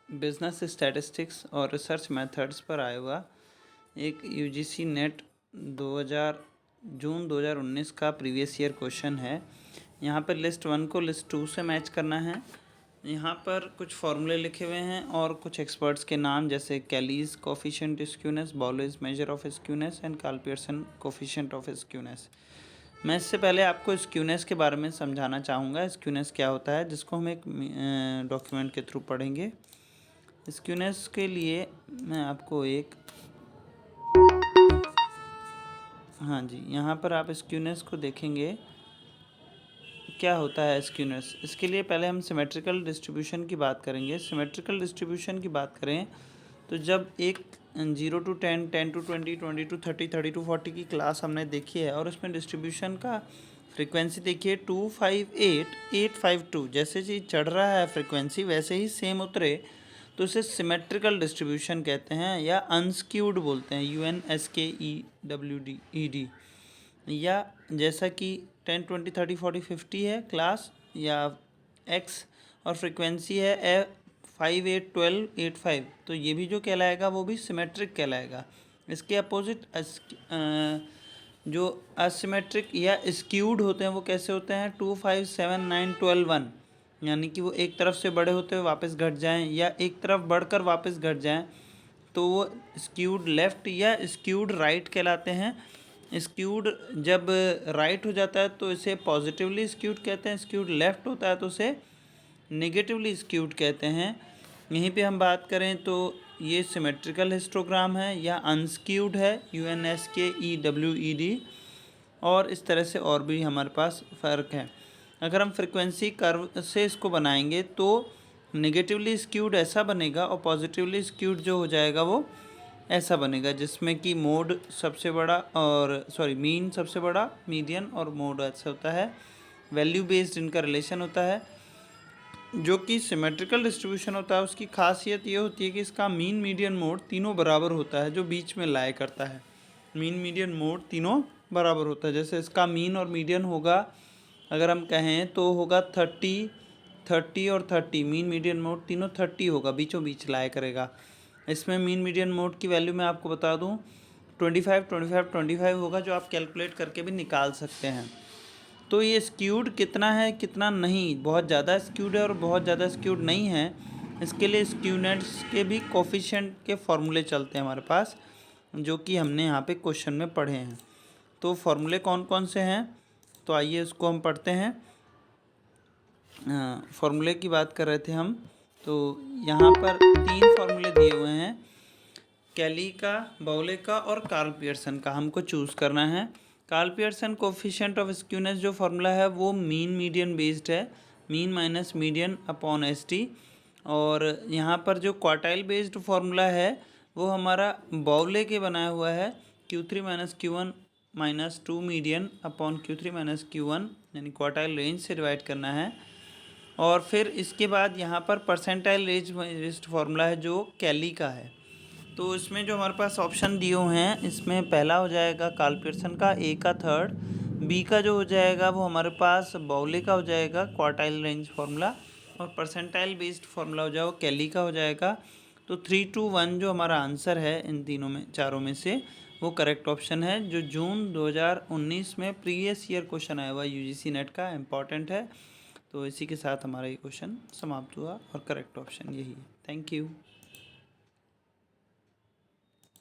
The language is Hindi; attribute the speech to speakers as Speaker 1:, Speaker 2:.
Speaker 1: बिजनेस स्टैटिस्टिक्स और रिसर्च मेथड्स पर आया हुआ एक यूजीसी नेट 2000 जून 2019 का प्रीवियस ईयर क्वेश्चन है। यहाँ पर लिस्ट 1 को लिस्ट 2 से मैच करना है। यहाँ पर कुछ फॉर्मूले लिखे हुए हैं और कुछ एक्सपर्ट्स के नाम, जैसे Kelly's coefficient skewness, Bowley's measure of skewness and Karl Pearson coefficient of skewness. मैं इससे पहले आपको स्क्यूनेस के बारे में समझाना चाहूँगा। स्क्यूनेस क्या होता है, जिसको हम एक डॉक्यूमेंट के थ्रू पढ़ेंगे। स्क्यूनेस के लिए मैं आपको एक यहाँ पर आप स्क्यूनेस को देखेंगे क्या होता है स्क्यूनेस। इसके लिए पहले हम सिमेट्रिकल डिस्ट्रीब्यूशन की बात करेंगे। सिमेट्रिकल डिस्ट्रीब्यूशन की बात करें तो जब एक 0 to 10, 10 to 20, 20 to 30, 30 to 40 की क्लास हमने देखी है और उसमें डिस्ट्रीब्यूशन का फ्रीक्वेंसी देखिए 258, 852। जैसे चीज़ चढ़ रहा है फ्रीक्वेंसी वैसे ही सेम उतरे तो इसे सिमेट्रिकल डिस्ट्रीब्यूशन कहते हैं, या अनस्क्यूड बोलते हैं, UNSKEWD। या जैसा कि 10, 20, 30, 40, 50 है क्लास या एक्स और फ्रीक्वेंसी है 5, 8, 12, 85, तो ये भी जो कहलाएगा वो भी सिमेट्रिक कहलाएगा। इसके अपोजिट जो असिमेट्रिक या स्क्यूड होते हैं वो कैसे होते हैं 2, 5, 7, 9, 12, 1, यानी कि वो एक तरफ से बड़े होते हुए वापस घट जाएं या एक तरफ बढ़कर वापस घट जाएं, तो वो स्क्यूड लेफ़्ट या स्क्यूड राइट कहलाते हैं। स्क्यूड जब राइट हो जाता है तो इसे पॉजिटिवली स्क्यूड कहते हैं, स्क्यूड लेफ़्ट होता है तो इसे नेगेटिवली स्क्यूड कहते हैं। यहीं पे हम बात करें तो ये सिमेट्रिकल हिस्टोग्राम है या अनस्क्यूड है, UNSKEWD। और इस तरह से और भी हमारे पास फ़र्क है। अगर हम फ्रीक्वेंसी कर्व से इसको बनाएंगे तो नेगेटिवली स्क्यूड ऐसा बनेगा और पॉजिटिवली स्क्यूड जो हो जाएगा वो ऐसा बनेगा, जिसमें कि मोड सबसे बड़ा और मीन सबसे बड़ा, मीडियन और मोड ऐसा होता है। वैल्यू बेस्ड इनका रिलेशन होता है। जो कि सिमेट्रिकल डिस्ट्रीब्यूशन होता है उसकी खासियत ये होती है कि इसका मीन, मीडियन, मोड तीनों बराबर होता है, जो बीच में लाया करता है। मीन, मीडियन, मोड तीनों बराबर होता है। जैसे इसका मीन और मीडियन होगा, अगर हम कहें तो होगा 30, 30 और 30। मीन, मीडियन, मोड तीनों 30 होगा, बीचों बीच लाया करेगा। इसमें मीन, मीडियन, मोड की वैल्यू मैं आपको बता दूं 25, 25, 25 होगा, जो आप कैलकुलेट करके भी निकाल सकते हैं। तो ये स्क्यूड कितना है कितना नहीं, बहुत ज़्यादा स्क्यूड है और बहुत ज़्यादा स्क्यूड नहीं है। इसके लिए स्क्यूनेट्स के भी कोफिशिएंट के फॉर्मूले चलते हैं हमारे पास, जो कि हमने यहाँ पे क्वेश्चन में पढ़े हैं। तो फॉर्मूले कौन कौन से हैं, तो आइए उसको हम पढ़ते हैं। फॉर्मूले की बात कर रहे थे हम, तो यहाँ पर 3 फॉर्मूले दिए हुए हैं, कैली का, बाउले का और कार्ल पियर्सन का। हमको चूज़ करना है। Karl Pearson coefficient of skewness जो फार्मूला है वो मीन मीडियन बेस्ड है, mean minus median upon ST। और यहाँ पर जो क्वार्टाइल बेस्ड फार्मूला है वो हमारा बाउले के बनाया हुआ है, Q3 minus Q1 minus 2 median upon Q3 minus Q1, यानी क्वार्टाइल रेंज से डिवाइड करना है। और फिर इसके बाद यहाँ पर परसेंटाइल रेंज बेस्ड फार्मूला है जो कैली का है। तो इसमें जो हमारे पास ऑप्शन दिए हुए हैं, इसमें पहला हो जाएगा कार्ल पियर्सन का, A का थर्ड, B का जो हो जाएगा वो हमारे पास बाउले का हो जाएगा क्वार्टाइल रेंज फार्मूला, और परसेंटाइल बेस्ड फार्मूला हो जाएगा कैली का हो जाएगा। तो 3, 2, 1 जो हमारा आंसर है इन तीनों में, चारों में से, वो करेक्ट ऑप्शन है, जो जून 2019 में प्रीवियस ईयर क्वेश्चन आया हुआ UGC नेट का, इम्पॉर्टेंट है। तो इसी के साथ हमारा ये क्वेश्चन समाप्त हुआ और करेक्ट ऑप्शन यही है। Thank you.